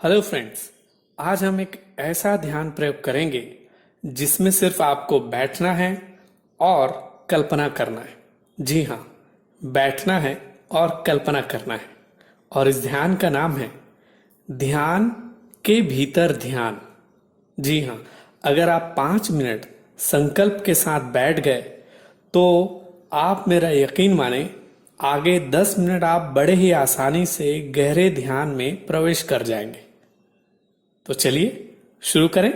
Hello friends. आज हम एक ऐसा ध्यान प्रयोग करेंगे जिसमें सिर्फ आपको बैठना है और कल्पना करना है। जी हाँ, बैठना है और कल्पना करना है। और इस ध्यान का नाम है ध्यान के भीतर ध्यान। जी हाँ, अगर आप 5 मिनट संकल्प के साथ बैठ गए तो आप मेरा यकीन माने आगे 10 मिनट आप बड़े ही आसानी से गहरे ध्यान में प्रवेश कर जाएंगे। तो चलिए शुरू करें।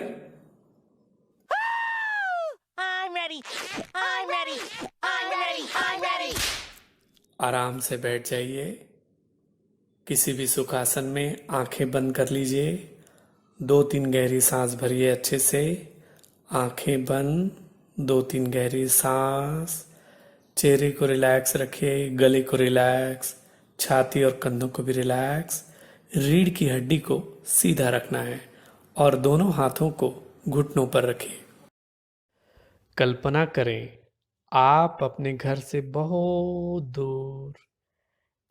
I'm ready. I'm ready. I'm ready. I'm ready. आराम से बैठ जाइए, किसी भी सुखासन में आंखें बंद कर लीजिए। 2-3 गहरी सांस भरिए अच्छे से। आंखें बंद, 2-3 गहरी सांस। चेहरे को रिलैक्स रखिए, गले को रिलैक्स, छाती और कंधों को भी रिलैक्स। रीढ़ की हड्डी को सीधा रखना है और दोनों हाथों को घुटनों पर रखिए। कल्पना करें, आप अपने घर से बहुत दूर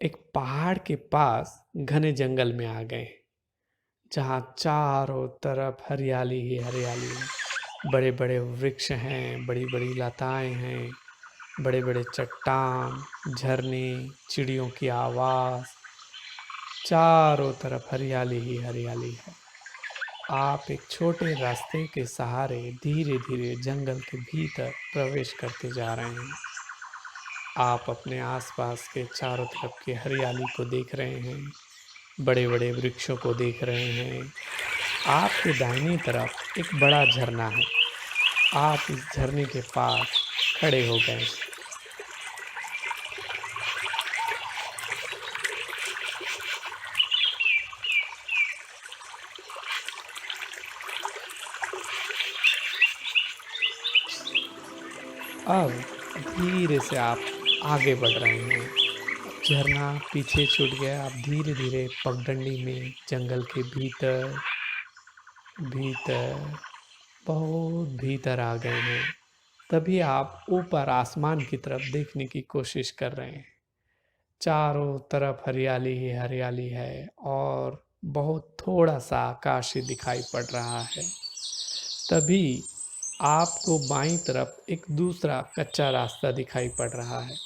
एक पहाड़ के पास घने जंगल में आ गए, जहाँ चारों तरफ हरियाली ही हरियाली है। बड़े बड़े वृक्ष हैं, बड़ी बड़ी लताएं हैं, बड़े बड़े चट्टान, झरने, चिड़ियों की आवाज़, चारों तरफ हरियाली ही हरियाली है। आप एक छोटे रास्ते के सहारे धीरे धीरे जंगल के भीतर प्रवेश करते जा रहे हैं। आप अपने आसपास के चारों तरफ की हरियाली को देख रहे हैं, बड़े बड़े वृक्षों को देख रहे हैं। आपके दाहिनी तरफ एक बड़ा झरना है। आप इस झरने के पास खड़े हो गए। अब धीरे से आप आगे बढ़ रहे हैं। झरना पीछे छूट गया। आप धीरे धीरे पगडंडी में जंगल के भीतर भीतर बहुत भीतर आ गए हैं। तभी आप ऊपर आसमान की तरफ देखने की कोशिश कर रहे हैं। चारों तरफ हरियाली ही हरियाली है और बहुत थोड़ा सा आकाश ही दिखाई पड़ रहा है। तभी आपको बाईं तरफ एक दूसरा कच्चा रास्ता दिखाई पड़ रहा है।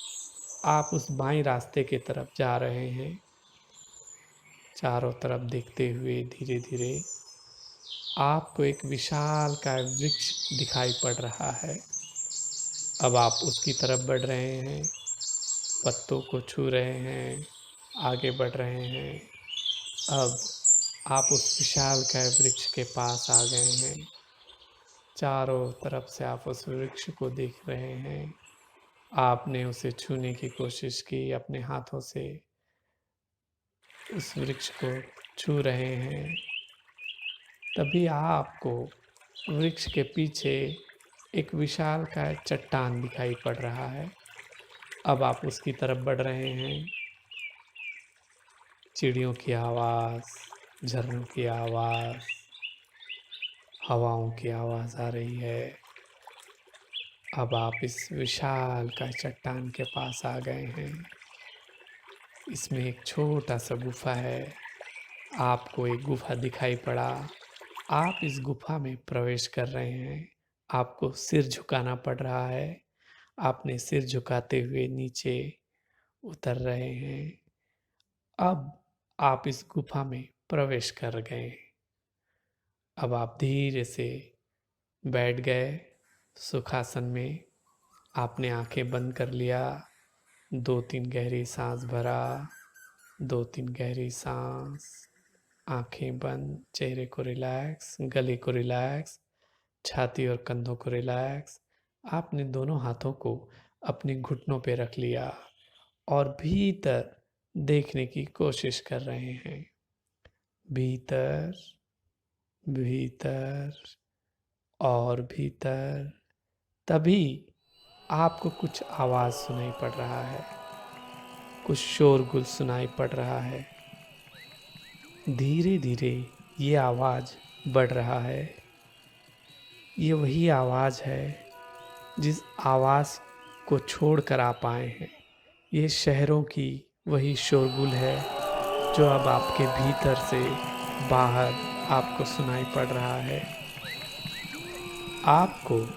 आप उस बाईं रास्ते की तरफ जा रहे हैं। चारों तरफ देखते हुए धीरे धीरे आपको एक विशालकाय वृक्ष दिखाई पड़ रहा है। अब आप उसकी तरफ बढ़ रहे हैं, पत्तों को छू रहे हैं, आगे बढ़ रहे हैं। अब आप उस विशालकाय वृक्ष के पास आ गए हैं। चारों तरफ से आप उस वृक्ष को देख रहे हैं। आपने उसे छूने की कोशिश की, अपने हाथों से उस वृक्ष को छू रहे हैं। तभी आपको वृक्ष के पीछे एक विशालकाय चट्टान दिखाई पड़ रहा है। अब आप उसकी तरफ बढ़ रहे हैं। चिड़ियों की आवाज़, झरनों की आवाज़, हवाओं की आवाज़ आ रही है। अब आप इस विशालकाय चट्टान के पास आ गए हैं। इसमें एक छोटा सा गुफा है। आपको एक गुफा दिखाई पड़ा। आप इस गुफा में प्रवेश कर रहे हैं। आपको सिर झुकाना पड़ रहा है। आपने सिर झुकाते हुए नीचे उतर रहे हैं। अब आप इस गुफा में प्रवेश कर गए। अब आप धीरे से बैठ गए सुखासन में। आपने आंखें बंद कर लिया। 2-3 गहरी सांस भरा, 2-3 गहरी सांस। आंखें बंद, चेहरे को रिलैक्स, गले को रिलैक्स, छाती और कंधों को रिलैक्स। आपने दोनों हाथों को अपने घुटनों पे रख लिया और भीतर देखने की कोशिश कर रहे हैं। भीतर, भीतर और भीतर। तभी आपको कुछ आवाज़ सुनाई पड़ रहा है, कुछ शोरगुल सुनाई पड़ रहा है। धीरे धीरे ये आवाज़ बढ़ रहा है। ये वही आवाज़ है जिस आवाज़ को छोड़कर आप आए हैं। ये शहरों की वही शोरगुल है जो अब आपके भीतर से बाहर आपको सुनाई पड़ रहा है। आपको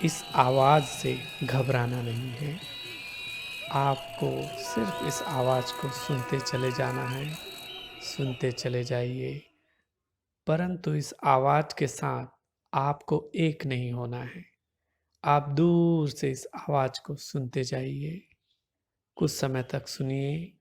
इस आवाज़ से घबराना नहीं है। आपको सिर्फ इस आवाज़ को सुनते चले जाना है, सुनते चले जाइए। परंतु इस आवाज़ के साथ आपको एक नहीं होना है। आप दूर से इस आवाज़ को सुनते जाइए। कुछ समय तक सुनिए।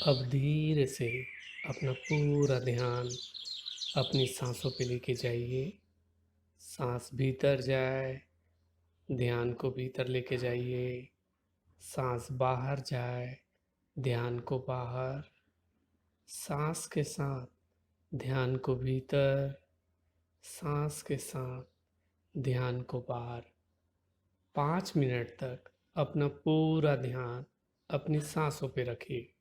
अब धीरे से अपना पूरा ध्यान अपनी सांसों पे लेके जाइए। सांस भीतर जाए, ध्यान को भीतर लेके जाइए। सांस बाहर जाए, ध्यान को बाहर। सांस के साथ ध्यान को भीतर, सांस के साथ ध्यान को बाहर। 5 मिनट तक अपना पूरा ध्यान अपनी सांसों पे रखिए।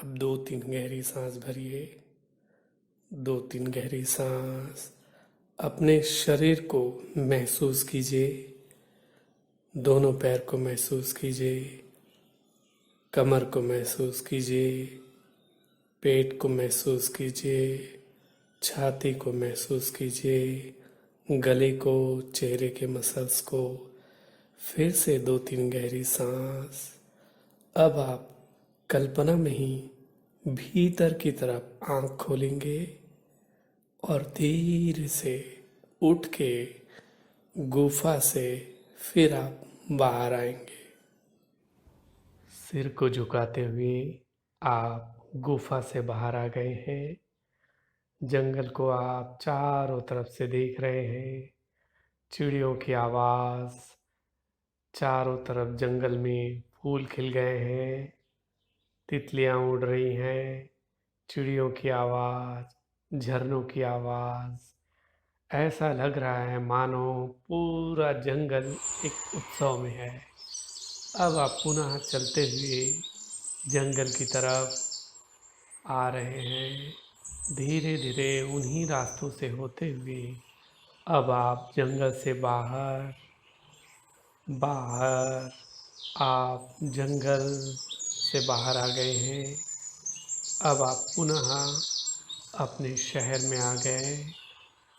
अब 2-3 गहरी सांस भरिए। 2-3 गहरी सांस। अपने शरीर को महसूस कीजिए। दोनों पैर को महसूस कीजिए। कमर को महसूस कीजिए। पेट को महसूस कीजिए। छाती को महसूस कीजिए। गले को, चेहरे के मसल्स को। फिर से 2-3 गहरी सांस। अब आप कल्पना में ही भीतर की तरफ आंख खोलेंगे और धीरे से उठ के गुफा से फिर आप बाहर आएंगे। सिर को झुकाते हुए आप गुफा से बाहर आ गए हैं। जंगल को आप चारों तरफ से देख रहे हैं। चिड़ियों की आवाज़, चारों तरफ जंगल में फूल खिल गए हैं। तितलियां उड़ रही हैं। चिड़ियों की आवाज़, झरनों की आवाज़। ऐसा लग रहा है मानो पूरा जंगल एक उत्सव में है। अब आप पुनः चलते हुए जंगल की तरफ आ रहे हैं। धीरे धीरे उन्हीं रास्तों से होते हुए अब आप जंगल से बाहर बाहर आप जंगल से बाहर आ गए हैं। अब आप पुनः अपने शहर में आ गए,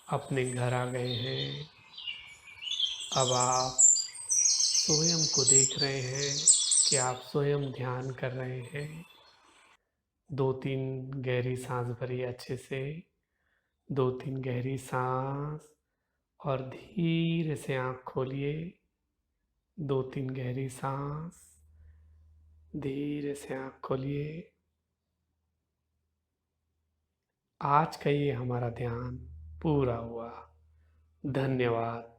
अपने घर आ गए हैं। अब आप स्वयं को देख रहे हैं कि आप स्वयं ध्यान कर रहे हैं। 2-3 गहरी सांस भरिए अच्छे से। 2-3 गहरी सांस और धीरे से आँख खोलिए। 2-3 गहरी सांस, धीरे से आँख खोलिए। आज का ये हमारा ध्यान पूरा हुआ। धन्यवाद।